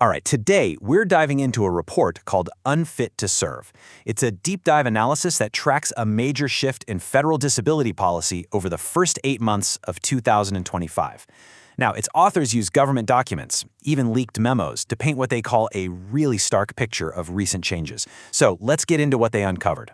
All right, today we're diving into a report called Unfit to Serve. It's a deep dive analysis that tracks a major shift in federal disability policy over the first 8 months of 2025. Now, its authors use government documents, even leaked memos, to paint what they call a really stark picture of recent changes. So let's get into what they uncovered.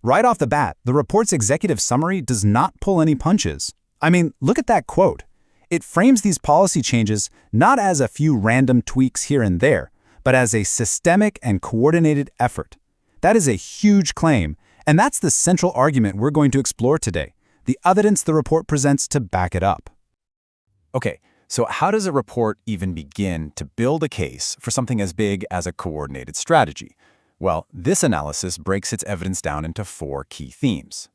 Right off the bat, the report's executive summary does not pull any punches. I mean, look at that quote. It frames these policy changes not as a few random tweaks here and there, but as a systemic and coordinated effort. That is a huge claim, and that's the central argument we're going to explore today, the evidence the report presents to back it up. Okay, so how does a report even begin to build a case for something as big as a coordinated strategy? Well, this analysis breaks its evidence down into 4 key themes.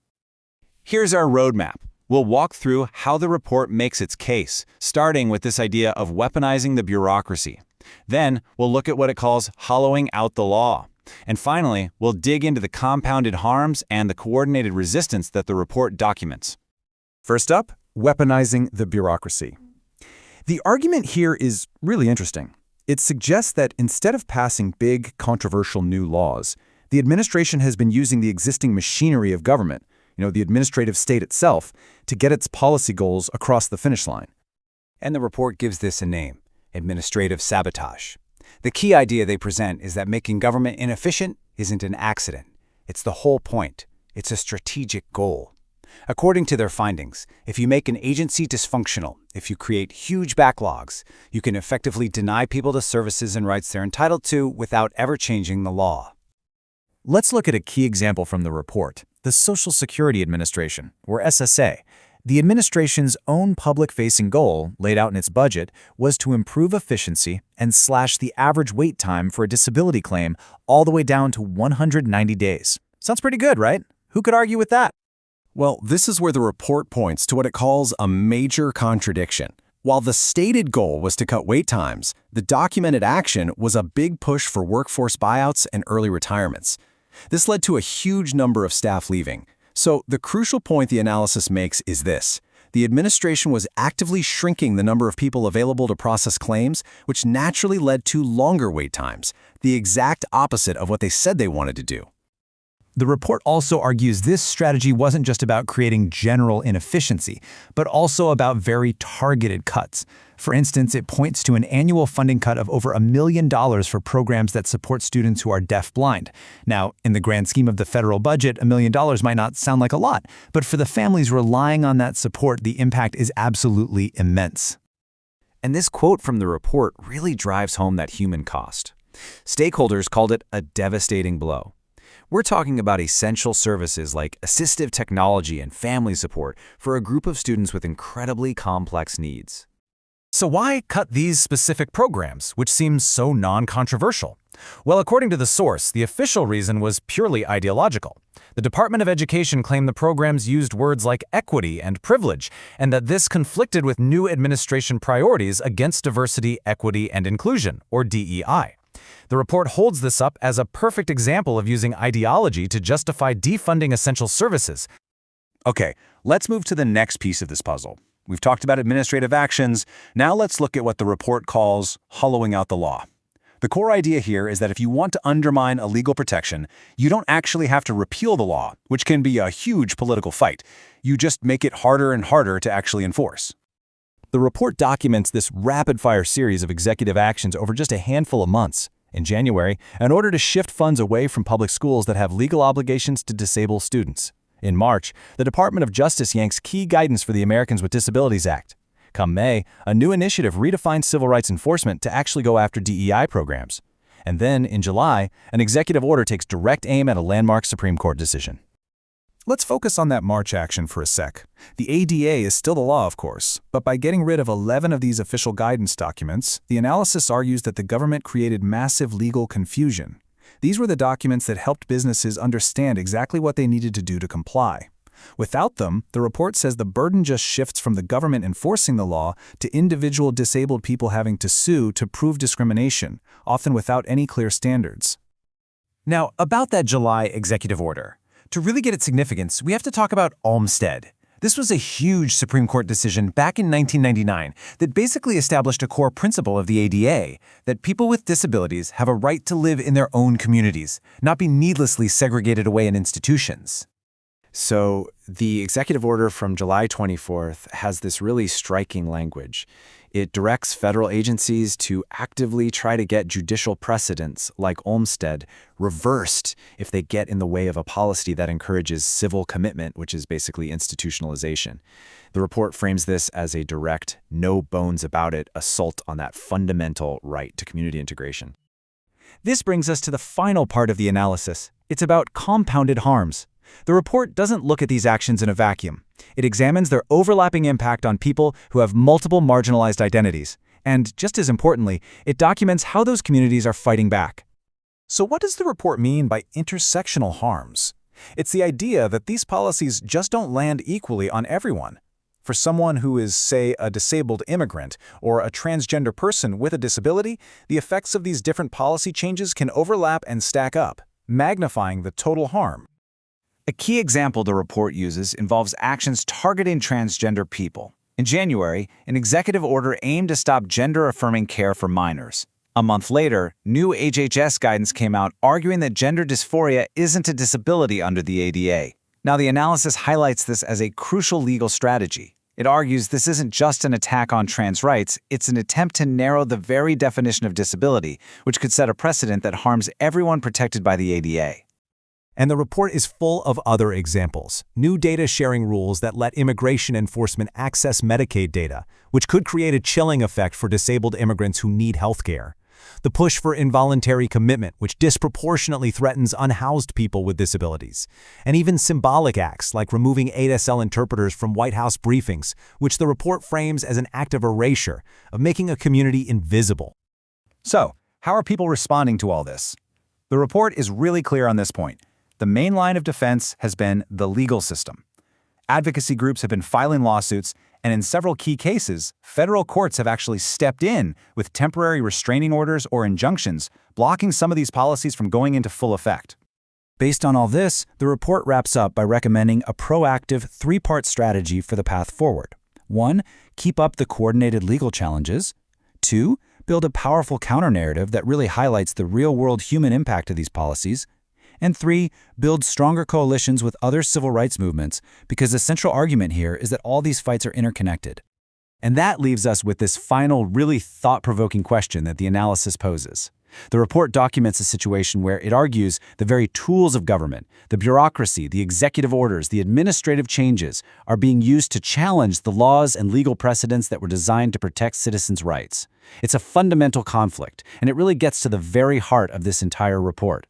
Here's our roadmap. We'll walk through how the report makes its case, starting with this idea of weaponizing the bureaucracy. Then, we'll look at what it calls hollowing out the law. And finally, we'll dig into the compounded harms and the coordinated resistance that the report documents. First up, weaponizing the bureaucracy. The argument here is really interesting. It suggests that instead of passing big, controversial new laws, the administration has been using the existing machinery of government, the administrative state itself, to get its policy goals across the finish line. And the report gives this a name: administrative sabotage. The key idea they present is that making government inefficient isn't an accident. It's the whole point. It's a strategic goal. According to their findings, if you make an agency dysfunctional, if you create huge backlogs, you can effectively deny people the services and rights they're entitled to without ever changing the law. Let's look at a key example from the report: the Social Security Administration, or SSA. The administration's own public-facing goal, laid out in its budget, was to improve efficiency and slash the average wait time for a disability claim all the way down to 190 days. Sounds pretty good, right? Who could argue with that? Well, this is where the report points to what it calls a major contradiction. While the stated goal was to cut wait times, the documented action was a big push for workforce buyouts and early retirements. This led to a huge number of staff leaving. So the crucial point the analysis makes is this: the administration was actively shrinking the number of people available to process claims, which naturally led to longer wait times, the exact opposite of what they said they wanted to do. The report also argues this strategy wasn't just about creating general inefficiency, but also about very targeted cuts. For instance, it points to an annual funding cut of over $1 million for programs that support students who are deafblind. Now, in the grand scheme of the federal budget, $1 million might not sound like a lot, but for the families relying on that support, the impact is absolutely immense. And this quote from the report really drives home that human cost. Stakeholders called it a devastating blow. We're talking about essential services like assistive technology and family support for a group of students with incredibly complex needs. So why cut these specific programs, which seems so non-controversial? Well, according to the source, the official reason was purely ideological. The Department of Education claimed the programs used words like equity and privilege, and that this conflicted with new administration priorities against diversity, equity, and inclusion, or DEI. The report holds this up as a perfect example of using ideology to justify defunding essential services. Okay, let's move to the next piece of this puzzle. We've talked about administrative actions. Now let's look at what the report calls hollowing out the law. The core idea here is that if you want to undermine a legal protection, you don't actually have to repeal the law, which can be a huge political fight. You just make it harder and harder to actually enforce. The report documents this rapid-fire series of executive actions over just a handful of months. In January, in order to shift funds away from public schools that have legal obligations to disable students. In March, the Department of Justice yanks key guidance for the Americans with Disabilities Act. Come May, a new initiative redefines civil rights enforcement to actually go after DEI programs. And then, in July, an executive order takes direct aim at a landmark Supreme Court decision. Let's focus on that March action for a sec. The ADA is still the law, of course, but by getting rid of 11 of these official guidance documents, the analysis argues that the government created massive legal confusion. These were the documents that helped businesses understand exactly what they needed to do to comply. Without them, the report says the burden just shifts from the government enforcing the law to individual disabled people having to sue to prove discrimination, often without any clear standards. Now, about that July executive order. To really get its significance, we have to talk about Olmstead. This was a huge Supreme Court decision back in 1999 that basically established a core principle of the ADA, that people with disabilities have a right to live in their own communities, not be needlessly segregated away in institutions. So the executive order from July 24th has this really striking language. It directs federal agencies to actively try to get judicial precedents, like Olmstead, reversed if they get in the way of a policy that encourages civil commitment, which is basically institutionalization. The report frames this as a direct, no-bones-about-it assault on that fundamental right to community integration. This brings us to the final part of the analysis. It's about compounded harms. The report doesn't look at these actions in a vacuum. It examines their overlapping impact on people who have multiple marginalized identities. And just as importantly, it documents how those communities are fighting back. So what does the report mean by intersectional harms? It's the idea that these policies just don't land equally on everyone. For someone who is, say, a disabled immigrant or a transgender person with a disability, the effects of these different policy changes can overlap and stack up, magnifying the total harm. A key example the report uses involves actions targeting transgender people. In January, an executive order aimed to stop gender-affirming care for minors. A month later, new HHS guidance came out arguing that gender dysphoria isn't a disability under the ADA. Now, the analysis highlights this as a crucial legal strategy. It argues this isn't just an attack on trans rights, it's an attempt to narrow the very definition of disability, which could set a precedent that harms everyone protected by the ADA. And the report is full of other examples. New data sharing rules that let immigration enforcement access Medicaid data, which could create a chilling effect for disabled immigrants who need health care. The push for involuntary commitment, which disproportionately threatens unhoused people with disabilities. And even symbolic acts like removing 8SL interpreters from White House briefings, which the report frames as an act of erasure, of making a community invisible. So, how are people responding to all this? The report is really clear on this point. The main line of defense has been the legal system. Advocacy groups have been filing lawsuits, and in several key cases, federal courts have actually stepped in with temporary restraining orders or injunctions, blocking some of these policies from going into full effect. Based on all this, the report wraps up by recommending a proactive three-part strategy for the path forward. 1. Keep up the coordinated legal challenges. 2. Build a powerful counter-narrative that really highlights the real-world human impact of these policies. And 3, build stronger coalitions with other civil rights movements, because the central argument here is that all these fights are interconnected. And that leaves us with this final, really thought-provoking question that the analysis poses. The report documents a situation where it argues the very tools of government, the bureaucracy, the executive orders, the administrative changes, are being used to challenge the laws and legal precedents that were designed to protect citizens' rights. It's a fundamental conflict, and it really gets to the very heart of this entire report.